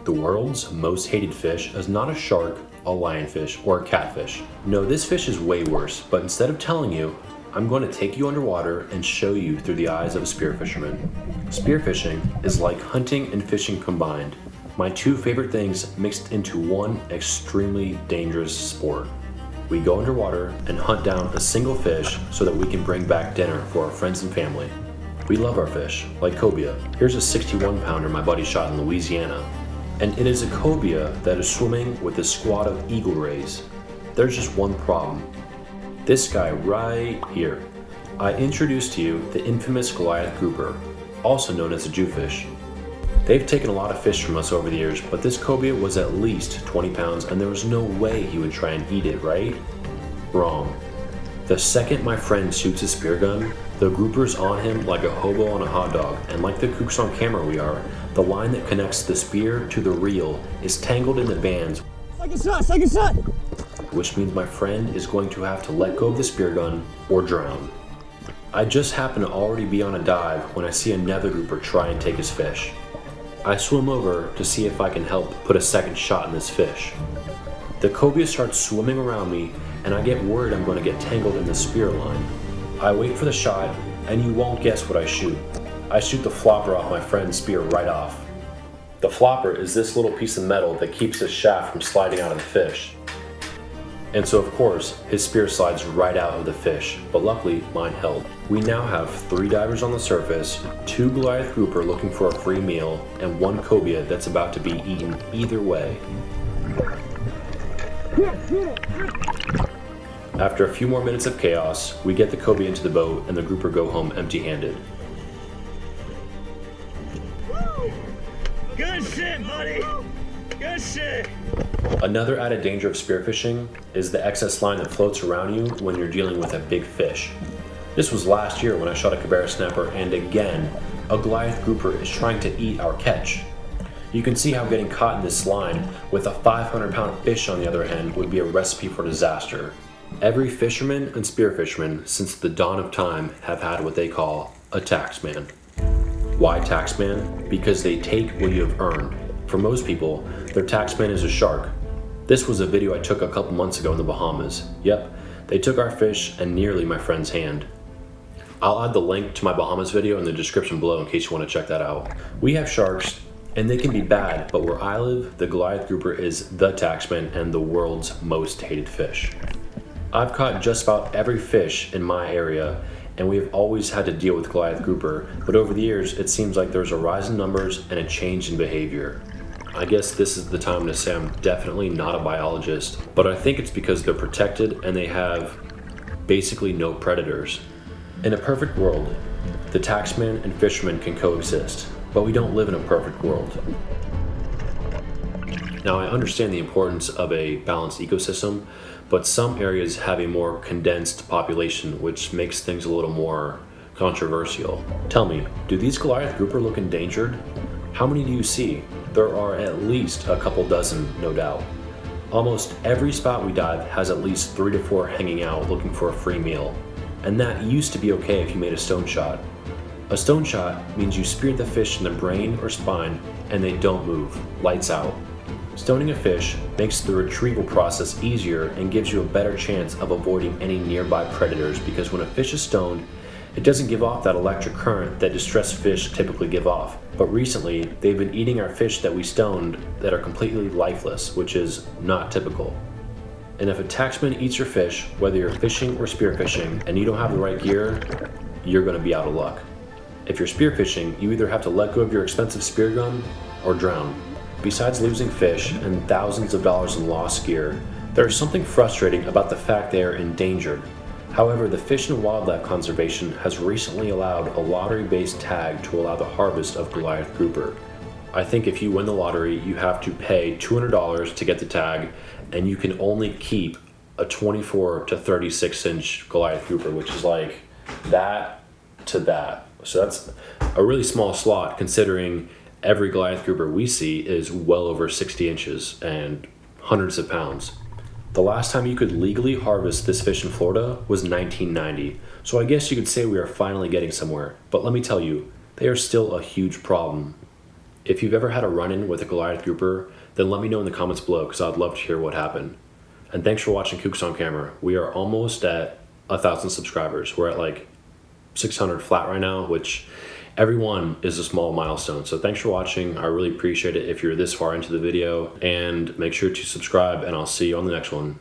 The world's most hated fish is not a shark, a lionfish, or a catfish. No, this fish is way worse, but instead of telling you, I'm going to take you underwater and show you through the eyes of a spearfisherman. Spearfishing is like hunting and fishing combined. My two favorite things mixed into one extremely dangerous sport. We go underwater and hunt down a single fish so that we can bring back dinner for our friends and family. We love our fish, like cobia. Here's a 61 pounder my buddy shot in Louisiana. And it is a cobia that is swimming with a squad of eagle rays. There's just one problem. This guy right here. I introduced to you the infamous Goliath grouper, also known as a Jewfish. They've taken a lot of fish from us over the years, but this cobia was at least 20 pounds and there was no way he would try and eat it, right? Wrong. The second my friend shoots his spear gun, the grouper's on him like a hobo on a hot dog, and like the kooks on camera we are, the line that connects the spear to the reel is tangled in the bands. Second shot! Which means my friend is going to have to let go of the spear gun or drown. I just happen to already be on a dive when I see another grouper try and take his fish. I swim over to see if I can help put a second shot in this fish. The cobia starts swimming around me and I get worried I'm going to get tangled in the spear line. I wait for the shot and you won't guess what I shoot. I shoot the flopper off my friend's spear right off. The flopper is this little piece of metal that keeps the shaft from sliding out of the fish. And so of course, his spear slides right out of the fish, but luckily mine held. We now have 3 divers on the surface, 2 Goliath grouper looking for a free meal, and 1 cobia that's about to be eaten either way. After a few more minutes of chaos, we get the cobia into the boat and the grouper go home empty-handed. Good shit, buddy! Good shit! Another added danger of spearfishing is the excess line that floats around you when you're dealing with a big fish. This was last year when I shot a cabera snapper, and again, a Goliath grouper is trying to eat our catch. You can see how getting caught in this line with a 500-pound fish on the other end would be a recipe for disaster. Every fisherman and spearfisherman since the dawn of time have had what they call a taxman. Why taxman? Because they take what you have earned. For most people, their taxman is a shark. This was a video I took a couple months ago in the Bahamas. Yep, they took our fish and nearly my friend's hand. I'll add the link to my Bahamas video in the description below in case you want to check that out. We have sharks, and they can be bad, but where I live, the Goliath grouper is the taxman and the world's most hated fish. I've caught just about every fish in my area, and we have always had to deal with Goliath grouper, but over the years, it seems like there's a rise in numbers and a change in behavior. I guess this is the time to say I'm definitely not a biologist, but I think it's because they're protected and they have basically no predators. In a perfect world, the taxman and fisherman can coexist, but we don't live in a perfect world. Now, I understand the importance of a balanced ecosystem, but some areas have a more condensed population, which makes things a little more controversial. Tell me, do these Goliath grouper look endangered? How many do you see? There are at least a couple dozen, no doubt. Almost every spot we dive has at least 3 to 4 hanging out looking for a free meal. And that used to be okay if you made a stone shot. A stone shot means you spear the fish in the brain or spine and they don't move, lights out. Stoning a fish makes the retrieval process easier and gives you a better chance of avoiding any nearby predators because when a fish is stoned, it doesn't give off that electric current that distressed fish typically give off. But recently, they've been eating our fish that we stoned that are completely lifeless, which is not typical. And if a taxman eats your fish, whether you're fishing or spearfishing, and you don't have the right gear, you're going to be out of luck. If you're spearfishing, you either have to let go of your expensive spear gun or drown. Besides losing fish and thousands of dollars in lost gear, there is something frustrating about the fact they are endangered. However, the Fish and Wildlife Conservation has recently allowed a lottery-based tag to allow the harvest of Goliath grouper. I think if you win the lottery, you have to pay $200 to get the tag, and you can only keep a 24 to 36 inch Goliath grouper, which is like that to that. So that's a really small slot considering every Goliath grouper we see is well over 60 inches and hundreds of pounds. The last time you could legally harvest this fish in Florida was 1990, so I guess you could say we are finally getting somewhere, but let me tell you, they are still a huge problem. If you've ever had a run-in with a Goliath grouper, then let me know in the comments below because I'd love to hear what happened. And thanks for watching Kooks on Camera. We are almost at 1,000 subscribers. We're at like 600 flat right now, which everyone is a small milestone. So thanks for watching. I really appreciate it if you're this far into the video, and make sure to subscribe, and I'll see you on the next one.